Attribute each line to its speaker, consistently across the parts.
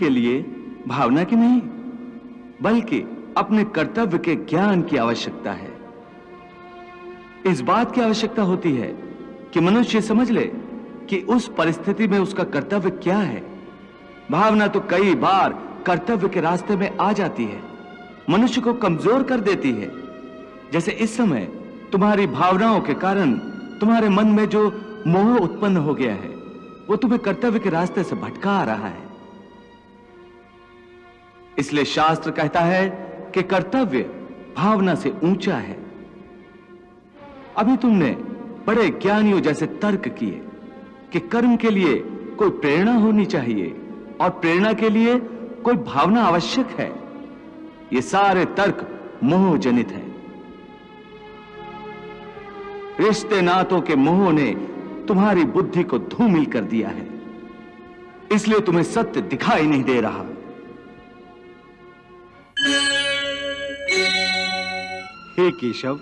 Speaker 1: के लिए भावना की नहीं, बल्कि अपने कर्तव्य के ज्ञान की आवश्यकता है। इस बात की आवश्यकता होती है कि मनुष्य समझ ले कि उस परिस्थिति में उसका कर्तव्य क्या है। भावना तो कई बार कर्तव्य के रास्ते में आ जाती है, मनुष्य को कमजोर कर देती है। जैसे इस समय तुम्हारी भावनाओं के कारण तुम्हारे मन में जो मोह उत्पन्न हो गया है, वो तुम्हें कर्तव्य के रास्ते से भटका आ रहा है। इसलिए शास्त्र कहता है कि कर्तव्य भावना से ऊंचा है। अभी तुमने बड़े ज्ञानियों जैसे तर्क किए कि कर्म के लिए कोई प्रेरणा होनी चाहिए और प्रेरणा के लिए कोई भावना आवश्यक है। ये सारे तर्क मोहजनित हैं। रिश्ते नातों के मोह ने तुम्हारी बुद्धि को धूमिल कर दिया है, इसलिए तुम्हें सत्य दिखाई नहीं दे रहा।
Speaker 2: हे केशव,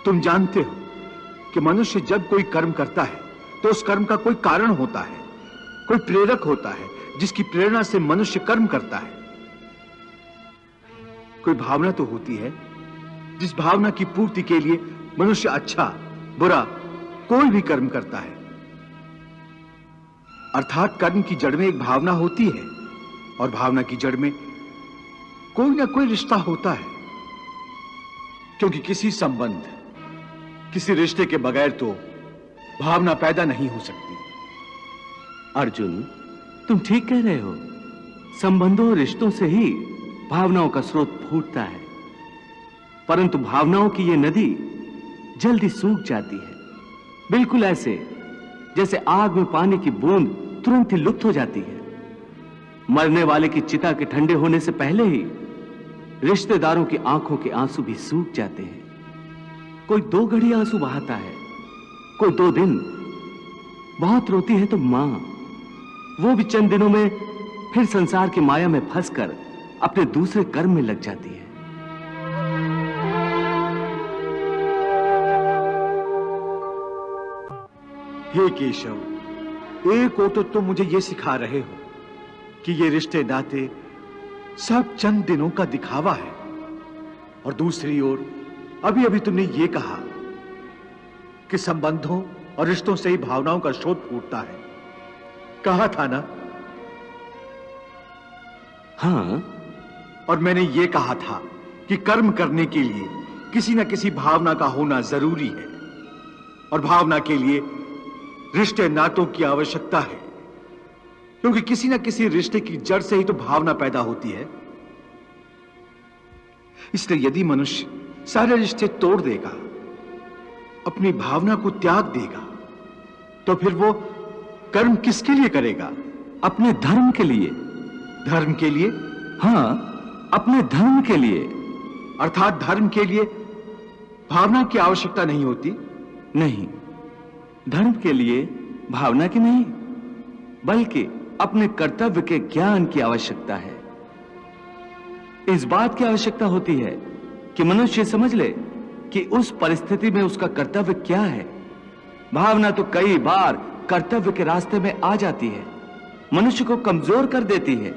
Speaker 2: तुम जानते हो कि मनुष्य जब कोई कर्म करता है तो उस कर्म का कोई कारण होता है, कोई प्रेरक होता है जिसकी प्रेरणा से मनुष्य कर्म करता है। कोई भावना तो होती है जिस भावना की पूर्ति के लिए मनुष्य अच्छा बुरा कोई भी कर्म करता है। अर्थात कर्म की जड़ में एक भावना होती है और भावना की जड़ में कोई ना कोई रिश्ता होता है, क्योंकि किसी संबंध किसी रिश्ते के बगैर तो भावना पैदा नहीं हो सकती।
Speaker 1: अर्जुन, तुम ठीक कह रहे हो। संबंधों और रिश्तों से ही भावनाओं का स्रोत फूटता है, परंतु भावनाओं की यह नदी जल्दी सूख जाती है, बिल्कुल ऐसे जैसे आग में पानी की बूंद तुरंत ही लुप्त हो जाती है। मरने वाले की चिता के ठंडे होने से पहले ही रिश्तेदारों की आंखों के आंसू भी सूख जाते हैं। कोई 2 घड़ी आंसू बहाता है, कोई 2 दिन। बहुत रोती है तो मां, वो भी चंद दिनों में फिर संसार की माया में फंसकर अपने दूसरे कर्म में लग जाती है।
Speaker 2: हे केशव, एक ओर तो तुम मुझे यह सिखा रहे हो कि ये रिश्ते नाते सब चंद दिनों का दिखावा है, और दूसरी ओर अभी अभी तुमने ये कहा कि संबंधों और रिश्तों से ही भावनाओं का स्रोत फूटता है। कहा था ना?
Speaker 1: हाँ,
Speaker 2: और मैंने ये कहा था कि कर्म करने के लिए किसी न किसी भावना का होना जरूरी है, और भावना के लिए रिश्ते नातों की आवश्यकता है, क्योंकि किसी न किसी रिश्ते की जड़ से ही तो भावना पैदा होती है। इसलिए यदि मनुष्य सारे रिश्ते तोड़ देगा, अपनी भावना को त्याग देगा, तो फिर वो कर्म किसके लिए करेगा?
Speaker 1: अपने धर्म के लिए।
Speaker 2: धर्म के लिए?
Speaker 1: हाँ, अपने धर्म के लिए।
Speaker 2: अर्थात धर्म के लिए भावना की आवश्यकता नहीं होती?
Speaker 1: नहीं, धर्म के लिए भावना की नहीं, बल्कि अपने कर्तव्य के ज्ञान की आवश्यकता है। इस बात की आवश्यकता होती है कि मनुष्य समझ ले कि उस परिस्थिति में उसका कर्तव्य क्या है। भावना तो कई बार कर्तव्य के रास्ते में आ जाती है, मनुष्य को कमजोर कर देती है।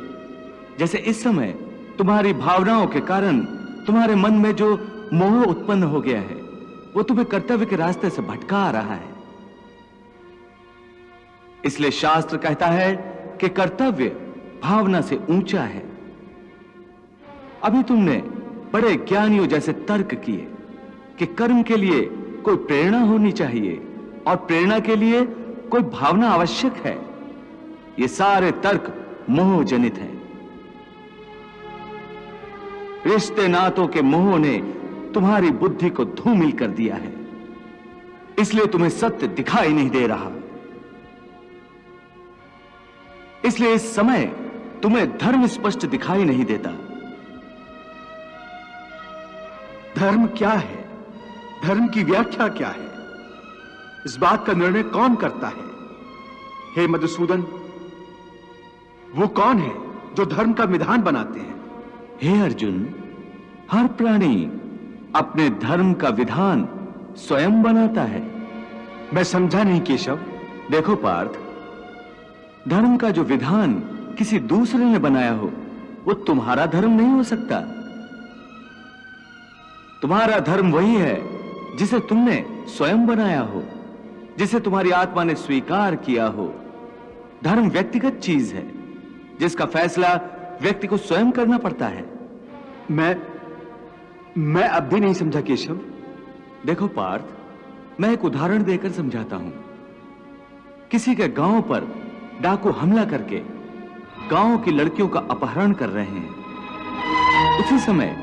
Speaker 1: जैसे इस समय तुम्हारी भावनाओं के कारण तुम्हारे मन में जो मोह उत्पन्न हो गया है, वो तुम्हें कर्तव्य के रास्ते से भटका आ रहा है। इसलिए शास्त्र कहता है कि कर्तव्य भावना से ऊंचा है। अभी तुमने बड़े ज्ञानियों जैसे तर्क किए कि कर्म के लिए कोई प्रेरणा होनी चाहिए और प्रेरणा के लिए कोई भावना आवश्यक है। ये सारे तर्क मोहजनित हैं। रिश्ते नातों के मोह ने तुम्हारी बुद्धि को धूमिल कर दिया है, इसलिए तुम्हें सत्य दिखाई नहीं दे रहा। इसलिए इस समय तुम्हें धर्म स्पष्ट दिखाई नहीं देता।
Speaker 2: धर्म क्या है? धर्म की व्याख्या क्या है? इस बात का निर्णय कौन करता है? हे मधुसूदन, वो कौन है जो धर्म का विधान बनाते हैं?
Speaker 1: हे अर्जुन, हर प्राणी अपने धर्म का विधान स्वयं बनाता है।
Speaker 2: मैं समझा नहीं केशव।
Speaker 1: देखो पार्थ, धर्म का जो विधान किसी दूसरे ने बनाया हो वो तुम्हारा धर्म नहीं हो सकता। तुम्हारा धर्म वही है जिसे तुमने स्वयं बनाया हो, जिसे तुम्हारी आत्मा ने स्वीकार किया हो। धर्म व्यक्तिगत चीज है जिसका फैसला व्यक्ति को स्वयं करना पड़ता है।
Speaker 2: मैं अब भी नहीं समझा केशव।
Speaker 1: देखो पार्थ, मैं एक उदाहरण देकर समझाता हूं। किसी के गांव पर डाकू हमला करके गांव की लड़कियों का अपहरण कर रहे हैं। उसी समय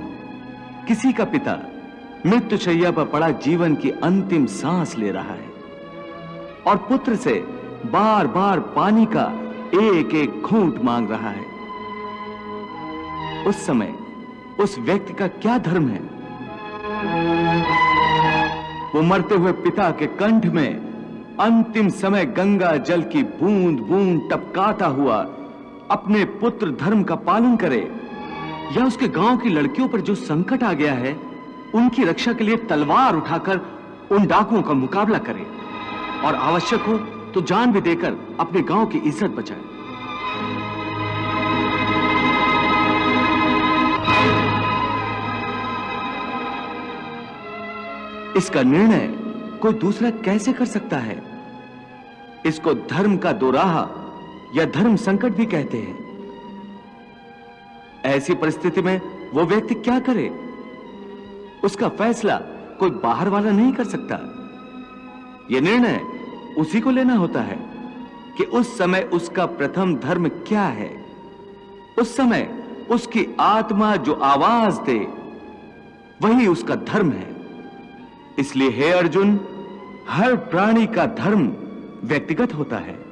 Speaker 1: किसी का पिता मृत्युशैया पर पड़ा जीवन की अंतिम सांस ले रहा है और पुत्र से बार बार पानी का एक एक घूंट मांग रहा है। उस समय उस व्यक्ति का क्या धर्म है? वो मरते हुए पिता के कंठ में अंतिम समय गंगा जल की बूंद बूंद टपकाता हुआ अपने पुत्र धर्म का पालन करे, या उसके गांव की लड़कियों पर जो संकट आ गया है उनकी रक्षा के लिए तलवार उठाकर उन डाकुओं का मुकाबला करे और आवश्यक हो तो जान भी देकर अपने गांव की इज्जत बचाए। इसका निर्णय कोई दूसरा कैसे कर सकता है? इसको धर्म का दोराहा या धर्म संकट भी कहते हैं। ऐसी परिस्थिति में वो व्यक्ति क्या करे? उसका फैसला कोई बाहर वाला नहीं कर सकता। यह निर्णय उसी को लेना होता है कि उस समय उसका प्रथम धर्म क्या है। उस समय उसकी आत्मा जो आवाज दे वही उसका धर्म है। इसलिए हे अर्जुन, हर प्राणी का धर्म व्यक्तिगत होता है।